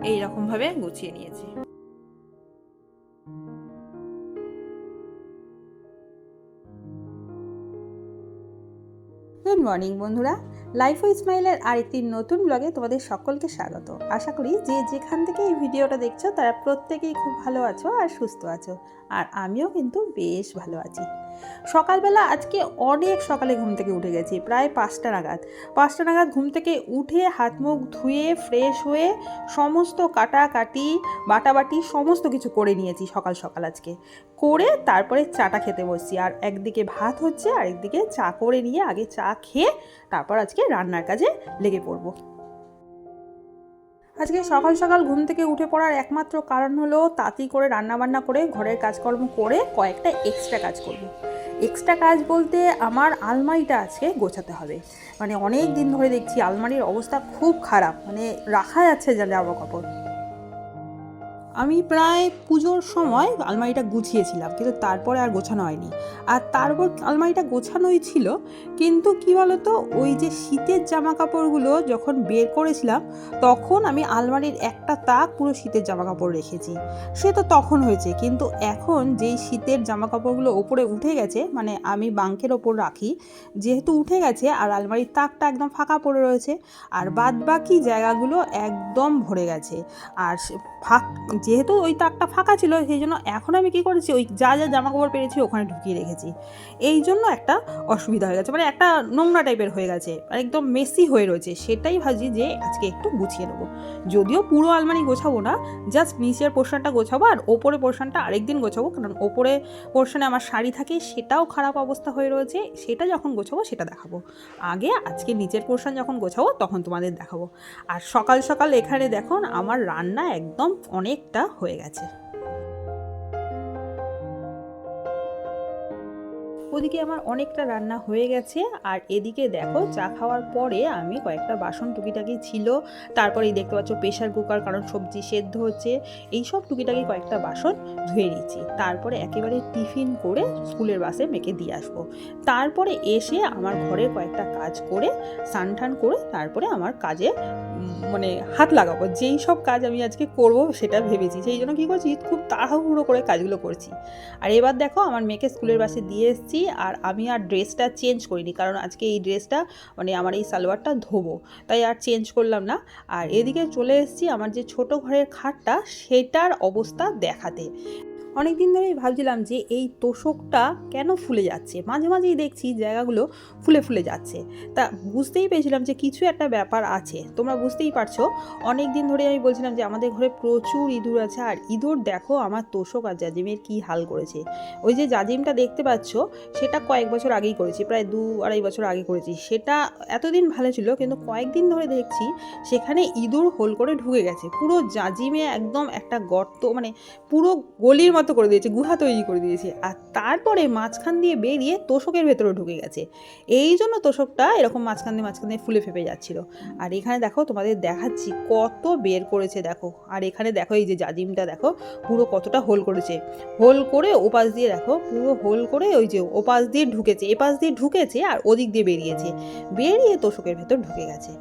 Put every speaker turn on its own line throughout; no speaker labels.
এই রকমভাবে গুছিয়ে নিয়েছি। গুড মর্নিং বন্ধুরা, লাইফ ও স্মাইলের আরেকটি নতুন ব্লগে তোমাদের সকলকে স্বাগত। আশা করি যে যেখান থেকে এই ভিডিওটা দেখছো তারা প্রত্যেকেই খুব ভালো আছো আর সুস্থ আছো, আর আমিও কিন্তু বেশ ভালো আছি। সকালবেলা আজকে অনেক সকালে ঘুম থেকে উঠে গেছি, প্রায় 5টা নাগাদ ঘুম থেকে উঠে হাত মুখ ধুয়ে ফ্রেশ হয়ে সমস্ত কাটাকাটি বাটাবাটি সমস্ত কিছু করে নিয়েছি সকাল সকাল আজকে করে তারপরে চাটা খেতে বসছি। আর একদিকে ভাত হচ্ছে আর একদিকে চা করে নিয়ে আগে চা খেয়ে তারপর আজকে রান্নার কাজে লেগে পড়বো। আজকে সকাল সকাল ঘুম থেকে উঠে পড়ার একমাত্র কারণ হলো তাড়াতাড়ি করে রান্নাবান্না করে ঘরের কাজকর্ম করে কয়েকটা এক্সট্রা কাজ করব। এক্সট্রা কাজ বলতে আমার আলমারিটা আজকে গোছাতে হবে। মানে অনেক দিন ধরে দেখছি আলমারির অবস্থা খুব খারাপ, মানে রাখা যাচ্ছে জামা কাপড়। আমি প্রায় পুজোর সময় আলমারিটা গুছিয়েছিলাম, কিন্তু তারপরে আর গোছানো হয়নি। আর তারপর আলমারিটা গোছানোই ছিল, কিন্তু কি বলতো, ওই যে শীতের জামা কাপড়গুলো যখন বের করেছিলাম তখন আমি আলমারির একটা তাক পুরো শীতের জামা কাপড় রেখেছি। সে তো তখন হয়েছে, কিন্তু এখন যেই শীতের জামা কাপড়গুলো ওপরে উঠে গেছে, মানে আমি বাঙ্কের ওপর রাখি, যেহেতু উঠে গেছে আর আলমারির তাকটা একদম ফাঁকা পড়ে রয়েছে, আর বাদ বাকি জায়গাগুলো একদম ভরে গেছে। আর যেহেতু ওই তাকটা ফাঁকা ছিল, সেই জন্য এখন আমি কী করেছি, ওই যা যা জামা কাপড় পেরেছি ওখানে ঢুকিয়ে রেখেছি। এই জন্য একটা অসুবিধা হয়ে গেছে, মানে একটা নোংরা টাইপের হয়ে গেছে, আর একদম মেসি হয়ে রয়েছে। সেটাই ভাবছি যে আজকে একটু গুছিয়ে নেবো। যদিও পুরো আলমারি গোছাবো না, জাস্ট নিচের পোর্শনটা গোছাবো আর ওপরে পোর্শনটা আরেকদিন গোছাবো, কারণ ওপরে পোর্শনে আমার শাড়ি থাকে, সেটাও খারাপ অবস্থা হয়ে রয়েছে। সেটা যখন গোছাবো সেটা দেখাবো। আগে আজকে নিচের পোর্শন যখন গোছাবো তখন তোমাদের দেখাবো। আর সকাল সকাল এখানে দেখুন আমার রান্না একদম অনেকটা হয়ে গেছে। ওদিকে আমার অনেকটা রান্না হয়ে গেছে, আর এদিকে দেখো চা খাওয়ার পরে আমি কয়েকটা বাসন টুকিটাকি ছিল, তারপরেই দেখতে পাচ্ছ প্রেশার কুকার, কারণ সবজি সেদ্ধ হচ্ছে, এইসব টুকিটাকি কয়েকটা বাসন ধুয়ে নিচ্ছি। তারপরে একেবারে টিফিন করে স্কুলের বাসে মেয়েকে দিয়ে আসবো। তারপরে এসে আমার ঘরের কয়েকটা কাজ করে স্নান টান করে তারপরে আমার কাজে মানে হাত লাগাবো। যেই সব কাজ আমি আজকে করব সেটা ভেবেছি, সেই জন্য কী করছি, খুব তাড়াহুড়ো করে কাজগুলো করছি। আর এবার দেখো আমার মেয়েকে স্কুলের বাসে দিয়ে এসেছি, আর আমি আর ড্রেসটা চেঞ্জ করিনি, কারণ আজকে এই ড্রেসটা মানে আমার এই সালোয়ারটা ধোবো, তাই আর চেঞ্জ করলাম না। আর এদিকে চলে এসেছি আমার যে ছোট ঘরের খাটটা সেটার অবস্থা দেখাতে। অনেক দিন ধরেই ভাবছিলাম যে এই তোষকটা কেন ফুলে যাচ্ছে, মাঝে মাঝেই দেখছি জায়গাগুলো ফুলে ফুলে যাচ্ছে। তা বুঝতেই পেরেছিলাম যে কিছু একটা ব্যাপার আছে, তোমরা বুঝতেই পারছো। অনেক দিন ধরে আমি বলছিলাম যে আমাদের ঘরে প্রচুর ইঁদুর আছে, আর ইঁদুর দেখো আমার তোষক আর জাজিমের কী হাল করেছে। ওই যে জাজিমটা দেখতে পাচ্ছ সেটা কয়েক বছর আগেই করেছি, প্রায় 2-2.5 বছর আগে করেছি। সেটা এতদিন ভালো ছিল, কিন্তু কয়েকদিন ধরে দেখছি সেখানে ইঁদুর হোল করে ঢুকে গেছে। পুরো জাজিমে একদম একটা গর্ত, মানে পুরো গলির মতো করে দিয়েছে, গুহা তৈরি করে দিয়েছে, আর তারপরে মাঝখান দিয়ে বেরিয়ে তোষকের ভেতরে ঢুকে গেছে। এই জন্য তোষকটা এরকম মাঝখান দিয়ে ফুলে ফেপে যাচ্ছিল। আর এখানে দেখো তোমাদের দেখাচ্ছি কত বের করেছে দেখো। আর এখানে দেখো এই যে জাজিমটা দেখো পুরো কতটা হোল করেছে, হোল করে ওপাশ দিয়ে দেখো পুরো হোল করে ওই যে ওপাশ দিয়ে ঢুকেছে, এপাশ দিয়ে ঢুকেছে আর ওদিক দিয়ে বেরিয়েছে, বেরিয়ে তোষকের ভেতর ঢুকে গেছে।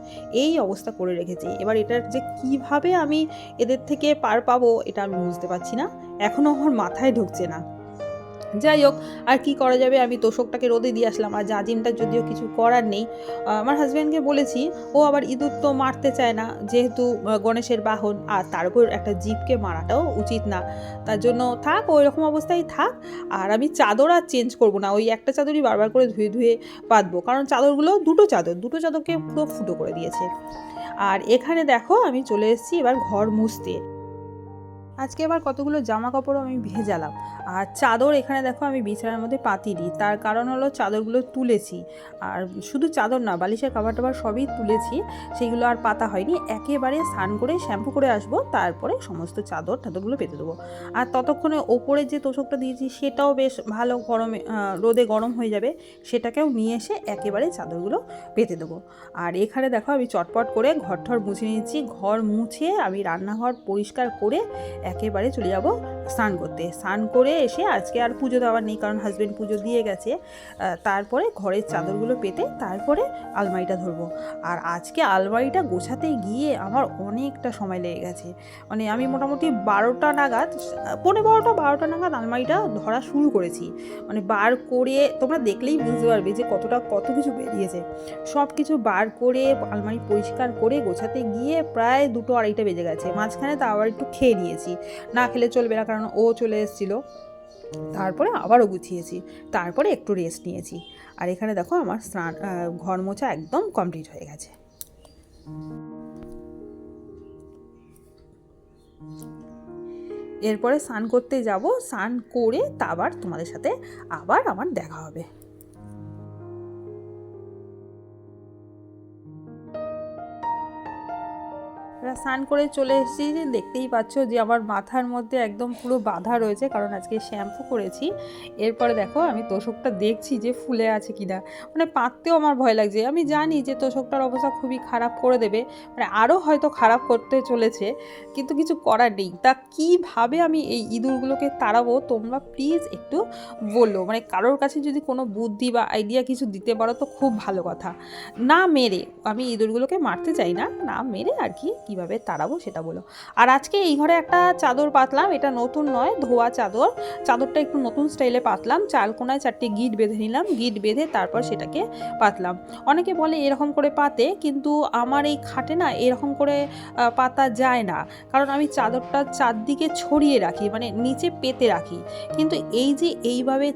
এই অবস্থা করে রেখেছে। এবার এটার যে কিভাবে আমি এদের থেকে পার পাবো এটা আমি বুঝতে পারছি না, এখনও আমার মাথায় ঢুকছে না। যাই হোক, আর কি করা যাবে, আমি তোষকটাকে রোদে দিয়ে আসলাম। আর জাজিমটার যদিও কিছু করার নেই, আমার হাজব্যান্ডকে বলেছি, ও আবার ইঁদুর তো মারতে চায় না, যেহেতু গণেশের বাহন, আর তার উপর একটা জীবকে মারাটাও উচিত না, তার জন্য থাক, ওই রকম অবস্থায় থাক। আর আমি চাদর আর চেঞ্জ করবো না, ওই একটা চাদরই বারবার করে ধুয়ে ধুয়ে পাতবো, কারণ চাদরগুলো দুটো চাদরকে পুরো ফুটো করে দিয়েছে। আর এখানে দেখো আমি চলে এসেছি এবার ঘর মুছতে। আজকে আবার কতগুলো জামা কাপড়ও আমি ভেজালাম। আর চাদর এখানে দেখো আমি বিছানার মধ্যে পাতিনি, তার কারণ হলো চাদরগুলো তুলেছি, আর শুধু চাদর না, বালিশের কভার টাভার সবই তুলেছি, সেগুলো আর পাতা হয়নি। একেবারে স্নান করে শ্যাম্পু করে আসবো, তারপরে সমস্ত চাদরগুলো পেতে দেবো। আর ততক্ষণে ওপরে যে তোষকটা দিয়েছি সেটাও বেশ ভালো গরমে রোদে গরম হয়ে যাবে, সেটাকেও নিয়ে এসে একেবারে চাদরগুলো পেতে দেবো। আর এখানে দেখো আমি চটপট করে ঘর ঠর মুছে নিয়েছি। ঘর মুছে আমি রান্নাঘর পরিষ্কার করে একেবারে চলে যাব স্নান করতে। স্নান করে এসে আজকে আর পুজো দেওয়ার নেই, কারণ হাজব্যান্ড পুজো দিয়ে গেছে। তারপরে ঘরের চাদরগুলো পেতে তারপরে আলমারিটা ধরবো। আর আজকে আলমারিটা গোছাতে গিয়ে আমার অনেকটা সময় লেগে গেছে। মানে আমি মোটামুটি 12টা নাগাদ, 12টা নাগাদ আলমারিটা ধরা শুরু করেছি। মানে বার করে তোমরা দেখলেই বুঝতে পারবে যে কত কিছু বেরিয়েছে। সব কিছু বার করে আলমারি পরিষ্কার করে গোছাতে গিয়ে প্রায় 2-2:30 বেজে গেছে। মাঝখানে তা আবার একটু খেয়ে নিয়েছি, না খেলে চলবে না, কারণ ও চলে এসেছিলো। তারপরে আবারও গুছিয়েছি, তারপরে একটু রেস্ট নিয়েছি। আর এখানে দেখো আমার স্নান ঘর মোছা একদম কমপ্লিট হয়ে গেছে। এরপরে স্নান করতে যাব, স্নান করে তারপর তোমাদের সাথে আবার আমার দেখা হবে। স্নান করে চলে এসেছি, দেখতেই পাচ্ছ যে আমার মাথার মধ্যে একদম পুরো বাঁধা রয়েছে, কারণ আজকে শ্যাম্পু করেছি। এরপরে দেখো আমি তোষকটা দেখছি যে ফুলে আছে কিনা, মানে পাততেও আমার ভয় লাগছে। আমি জানি যে তোষকটার অবস্থা খুবই খারাপ করে দেবে, মানে আরও হয়তো খারাপ করতে চলেছে, কিন্তু কিছু করার নেই। তা কীভাবে আমি এই ইঁদুরগুলোকে তাড়াবো তোমরা প্লিজ একটু বললো, মানে কারোর কাছে যদি কোনো বুদ্ধি বা আইডিয়া কিছু দিতে পারো তো খুব ভালো কথা। না মেরে, আমি ইঁদুরগুলোকে মারতে চাই না, না মেরে আর কি কীভাবে তাড়াবো সেটা বলো। আর আজকে এই ঘরে একটা চাদর পাতলাম, এটা নতুন নয়, ধোয়া চাদর। চাদরটা একটু নতুন স্টাইলে পাতলাম, 4 কোণায় 4টে গিট বেঁধে নিলাম, গিট বেঁধে তারপর সেটাকে পাতলাম। অনেকে বলে এরকম করে পাতে, কিন্তু আমার এই খাটে না এরকম করে পাতা যায় না, কারণ আমি চাদরটা চারদিকে ছড়িয়ে রাখি, মানে নিচে পেতে রাখি। কিন্তু এই যে এইভাবে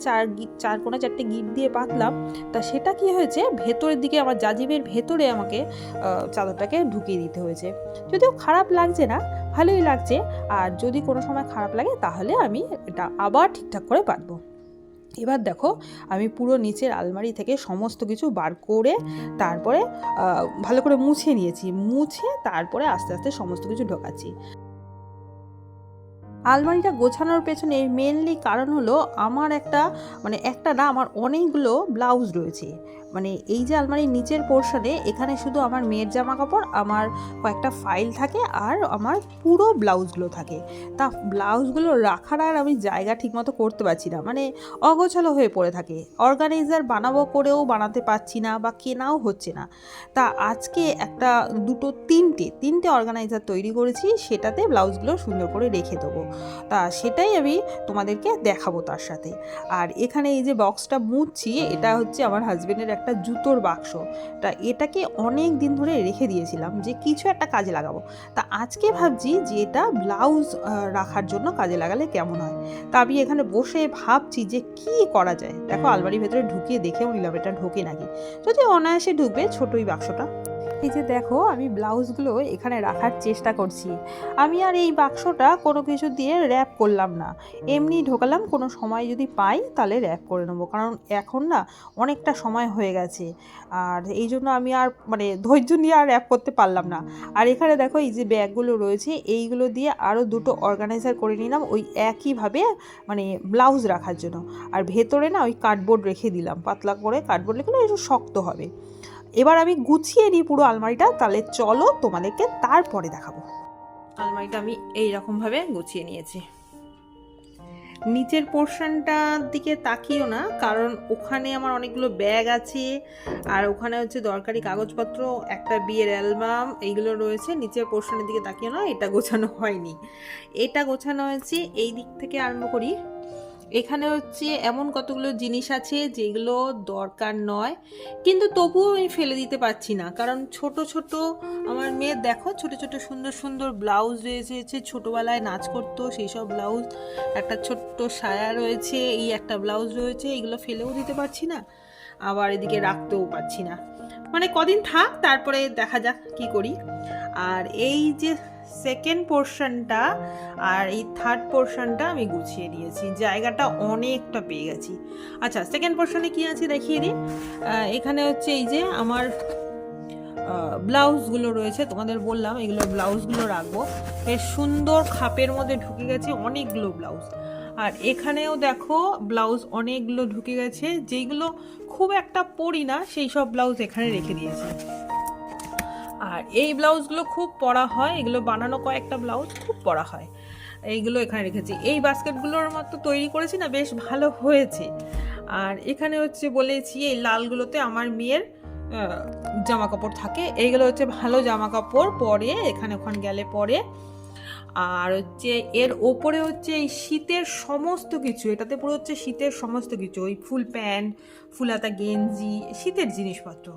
4 কোণায় 4টে গিট দিয়ে পাতলাম, তা সেটা কি হয়েছে, ভেতরের দিকে আমার জাজিমের ভেতরে আমাকে চাদরটাকে ঢুকিয়ে দিতে হয়েছে। যদিও খারাপ লাগছে না, ভালোই লাগছে। আর যদি কোনো সময় খারাপ লাগে তাহলে আমি এটা আবার ঠিকঠাক করে পাতবো। এবার দেখো আমি পুরো নিচের আলমারি থেকে সমস্ত কিছু বার করে তারপরে ভালো করে মুছে নিয়েছি, মুছে তারপরে আস্তে আস্তে সমস্ত কিছু ঢোকাচ্ছি। আলমারিটা গোছানোর পেছনে মেনলি কারণ হলো আমার একটা না, আমার অনেকগুলো ব্লাউজ রয়েছে। মানে এই যে আলমারির নিচের পোর্শনে, এখানে শুধু আমার মেয়ের জামা কাপড়, আমার কয়েকটা ফাইল থাকে আর আমার পুরো ব্লাউজগুলো থাকে। তা ব্লাউজগুলো রাখার আর আমি জায়গা ঠিকমতো করতে পারছি না, মানে অগোছালো হয়ে পড়ে থাকে। অর্গানাইজার বানাবো করেও বানাতে পারছি না, বা কেনাও হচ্ছে না। তা আজকে একটা 3টে অর্গানাইজার তৈরি করেছি, সেটাতে ব্লাউজগুলো সুন্দর করে রেখে দেবো। তা সেটাই আমি তোমাদেরকে দেখাবো তার সাথে। আর এখানে এই যে বক্সটা মুছছি, এটা হচ্ছে আমার হাজবেন্ডের একটা জুতোর বাক্স। তা এটাকে অনেক দিন ধরে রেখে দিয়েছিলাম যে কিছু একটা কাজে লাগাবো। তা আজকে ভাবছি যে এটা ব্লাউজ রাখার জন্য কাজে লাগালে কেমন হয়। তা আমি এখানে বসে ভাবছি যে কি করা যায়। দেখো আলমারির ভেতরে ঢুকিয়ে দেখেও নিলাম এটা ঢোকে নাকি, যদি অনায়াসে ঢুকবে ছোটই বাক্সটা। এই যে দেখো আমি ব্লাউজগুলো এখানে রাখার চেষ্টা করছি। আমি আর এই বাক্সটা কোনো কিছু দিয়ে র্যাপ করলাম না, এমনি ঢোকালাম। কোনো সময় যদি পাই তাহলে র্যাপ করে নেবো, কারণ এখন না অনেকটা সময় হয়ে গেছে। আর এই জন্য আমি আর ধৈর্য নিয়ে আর র্যাপ করতে পারলাম না। আর এখানে দেখো এই যে ব্যাগগুলো রয়েছে, এইগুলো দিয়ে আরও 2টো অর্গানাইজার করে নিলাম ওই একইভাবে, ব্লাউজ রাখার জন্য। আর ভেতরে না ওই কার্ডবোর্ড রেখে দিলাম, পাতলা করে কার্ডবোর্ড রেখে একটু শক্ত হবে। এবার আমি গুছিয়ে নিই পুরো আলমারিটা, তাহলে চলো তোমাদেরকে তারপরে দেখাবো। আলমারিটা আমি এইরকমভাবে গুছিয়ে নিয়েছি। নিচের পোর্শনটার দিকে তাকিও না, কারণ ওখানে আমার অনেকগুলো ব্যাগ আছে, আর ওখানে হচ্ছে দরকারি কাগজপত্র, একটা বিয়ের অ্যালবাম, এইগুলো রয়েছে। নিচের পোর্শনের দিকে তাকিও না, এটা গোছানো হয়নি, এটা গোছানো হয়েছে। এই দিক থেকে আরম্ভ করি। এখানে হচ্ছে এমন কতগুলো জিনিস আছে যেগুলো দরকার নয়, কিন্তু তবুও আমি ফেলে দিতে পারছি না, কারণ ছোট ছোট আমার মেয়ের দেখো ছোট ছোট সুন্দর সুন্দর ব্লাউজ রয়েছে, ছোটোবেলায় নাচ করতো সেই সব ব্লাউজ, একটা ছোট্ট সায়া রয়েছে, এই একটা ব্লাউজ রয়েছে, এগুলো ফেলেও দিতে পারছি না, আবার এদিকে রাখতেও পারছি না। কদিন থাক, তারপরে দেখা যাক কি করি। আর এই যে সেকেন্ড পোর্শনটা আর এই থার্ড পোর্শনটা আমি গুছিয়ে দিয়েছি, জায়গাটা অনেকটা পেয়ে গেছি। আচ্ছা, সেকেন্ড পোর্শনে কি আছে দেখিয়ে দিই। এখানে হচ্ছে এই যে আমার ব্লাউজগুলো রয়েছে, তোমাদের বললাম এগুলো ব্লাউজগুলো রাখবো। বেশ সুন্দর খাপের মধ্যে ঢুকে গেছে অনেকগুলো ব্লাউজ। আর এখানেও দেখো ব্লাউজ অনেকগুলো ঢুকে গেছে, যেগুলো খুব একটা পরি না সেই সব ব্লাউজ এখানে রেখে দিয়েছি। আর এই ব্লাউজগুলো খুব পরা হয়, এগুলো বানানো কয়েকটা ব্লাউজ খুব পরা হয়। এইগুলো এখানে রেখেছি। এই বাস্কেটগুলোর মতো তৈরি করেছি না, বেশ ভালো হয়েছে। আর এখানে হচ্ছে বলেছি এই লালগুলোতে আমার মেয়ের জামা কাপড় থাকে, এইগুলো হচ্ছে ভালো জামা কাপড় পরে এখানে ওখানে গেলে পরে। আর হচ্ছে এর ওপরে হচ্ছে এই শীতের সমস্ত কিছু, এটাতে পুরো হচ্ছে শীতের সমস্ত কিছু, ওই ফুল প্যান্ট, ফুলাতা গেঞ্জি, শীতের জিনিসপত্র।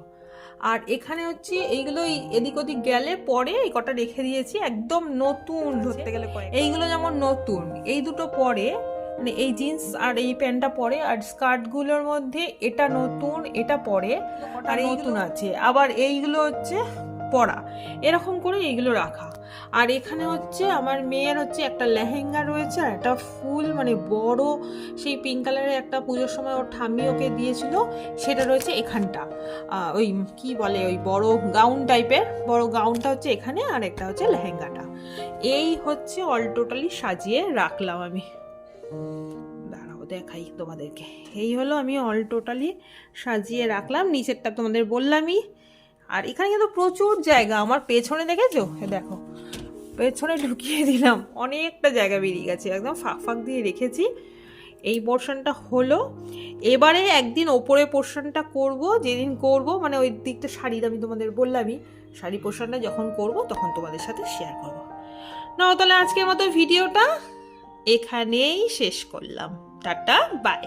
আর এখানে হচ্ছে এইগুলো এদিক ওদিক গেলে পরে এই কটা রেখে দিয়েছি, একদম নতুন ধরতে গেলে। এইগুলো যেমন নতুন, এই দুটো পরে, মানে এই জিন্স আর এই প্যান্টটা পরে, আর স্কার্টগুলোর মধ্যে এটা নতুন, এটা পরে, আর নতুন আছে আবার এইগুলো হচ্ছে পরা, এরকম করে এইগুলো রাখা। আর এখানে হচ্ছে আমার মেয়ের হচ্ছে একটা লেহেঙ্গা রয়েছে, আর একটা ফুল মানে বড় সেই পিঙ্ক কালারের একটা পুজোর সময় ওর ঠাম্মি ওকে দিয়েছিল, সেটা রয়েছে এখানটা। ওই কি বলে ওই বড় গাউন টাইপের, বড় গাউনটা হচ্ছে এখানে, আর একটা হচ্ছে লেহেঙ্গাটা। এই হচ্ছে অল টোটালি সাজিয়ে রাখলাম আমি। দাঁড়াও দেখাই তোমাদেরকে। এই হলো আমি অল টোটালি সাজিয়ে রাখলাম। নিচেরটা তোমাদের বললামই। আর এখানে কিন্তু প্রচুর জায়গা, আমার পেছনে দেখেছো, দেখো পেছনে ঢুকিয়ে দিলাম, অনেকটা জায়গা বেরিয়ে গেছে, একদম ফাঁক ফাঁক দিয়ে রেখেছি। এই পোর্শনটা হলো। এবারে একদিন ওপরে পোর্শনটা করব, যেদিন করব মানে ওই দিকটা শাড়ির আমি তোমাদের বললামই, শাড়ি পোর্শনটা যখন করব তখন তোমাদের সাথে শেয়ার করব। না তাহলে আজকের মতো ভিডিওটা এখানেই শেষ করলাম। Tata, by.